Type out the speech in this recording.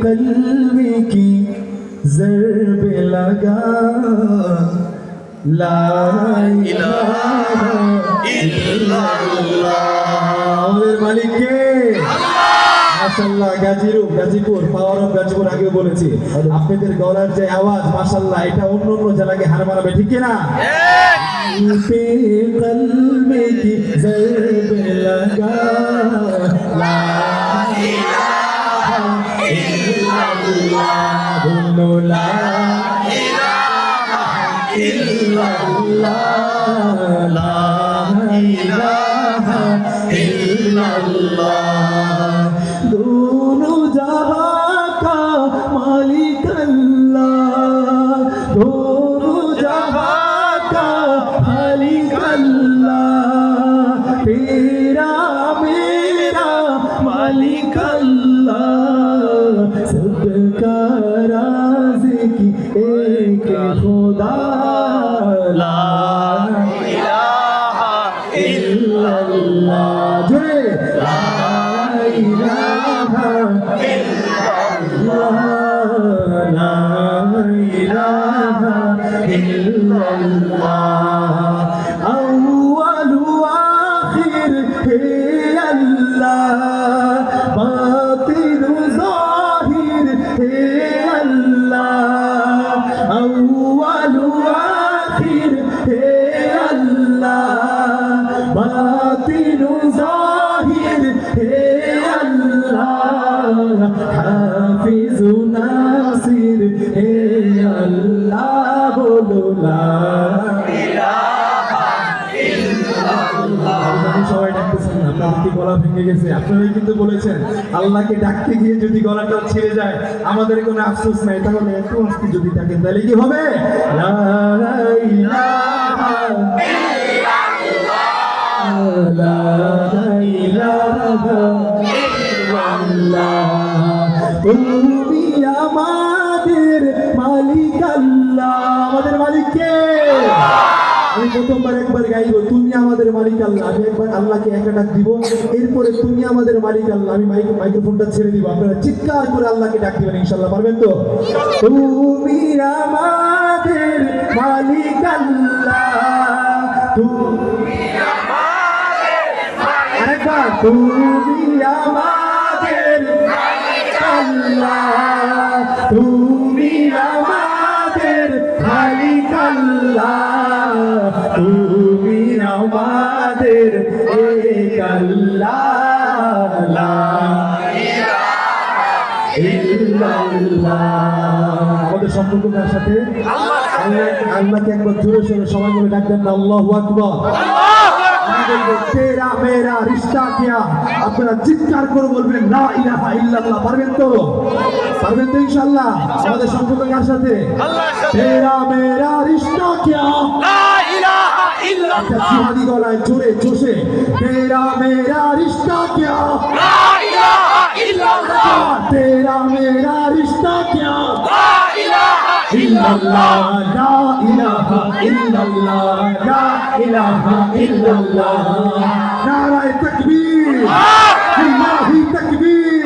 कल्बी की ज़रब लगा ला इलाहा इल्लल्लाह আমাদের মালিক কে মাশাআল্লাহ গাজীপুর পাওয়ার অফ গাজীপুর আগে বলেছি আপনাদের গলার যে আওয়াজ মাশাআল্লাহ এটা অন্য জায়গায় হার মানাবে ঠিক না पे कल्बी की ज़रब लगा ला इलाहा इल्लल्लाह बोलो ला इलाहा इल्लल्लाह ला इलाहा इल्लल्लाह दोनों जहां का मालिक अल्लाह दोनों जहां का मालिक अल्लाह तेरा मेरा मालिक अल्लाह सबका राज़िक एक खुदा ला इलाहा इल्लल्लाह जुड़े ला इलाहा इल्लल्लाह ला इलाहा इल्लल्लाह अव्वल आखिर है अल्लाह बातिन ज़ाहिर है अल्लाह अव्वल आखिर है अल्लाह बातिन ज़ाहिर है अल्लाह हाफिज़ नासिर है अल्लाह बोलो ला इलाहा इल्लल्लाह সবাই ডাকতেছেন আপনাদের কি গলা ভেঙে গেছে আপনারাই কিন্তু বলেছেন আল্লাহকে ডাকতে গিয়ে যদি গলাটা ছিঁড়ে যায় আমাদের কোনো আফসোস নাই তাহলে একটু আস্তে যদি ডাকেন তাহলে কি হবে লা ইলাহা ইল্লাল্লাহ লা ইলাহা ইল্লাল্লাহ তুমি আমাদের মালিক আল্লাহ আমাদের মালিক কে আমি প্রথমবার একবার গাইব তুমি আমাদের মালিক আল্লাহ আমি একবার আল্লাহকে একা ডাক দিব এরপরে তুমি আমাদের মালিক আল্লাহ আমি মাইক্রোফোনটা ছেড়ে দিব আপনারা চিৎকার করে আল্লাহকে ডাক দিবেন ইনশাআল্লাহ পারবেন তো তুমি আমাদের মালিক আল্লাহ তুমি আমাদের আরেকবার তুমি আমাদের মালিক আল্লাহ তুমি আমাদের মালিক আল্লাহ তুমি আমাদের এক আল্লাহ লা ইলাহা ইল্লাল্লাহ আমাদের সম্পর্কটার সাথে আল্লাহকে একবার জোরে সোরে সবাই মিলে ডাকবেন আল্লাহু আকবার তেরা মেরা রিশতা কিয়া আপনারা চিৎকার করে বলবেন লা ইলাহা ইল্লাল্লাহ পারবেন তো ইনশাআল্লাহ আমাদের সম্পর্ক কার সাথে তেরা মেরা রিশতা কিয়া লা ইলাহা ইল্লাল্লাহ জিহাদি গলায় জোরে জোশে তেরা মেরা রিশতা কিয়া লা ইলাহা ইল্লাল্লাহ তেরা মেরা রিশতা কিয়া লা ইলাহা ইল্লাল্লাহ লা ইলাহা ইল্লাল্লাহ লা ইলাহা ইল্লাল্লাহ নারায়ে তাকবীর লিল্লাহি তাকবীর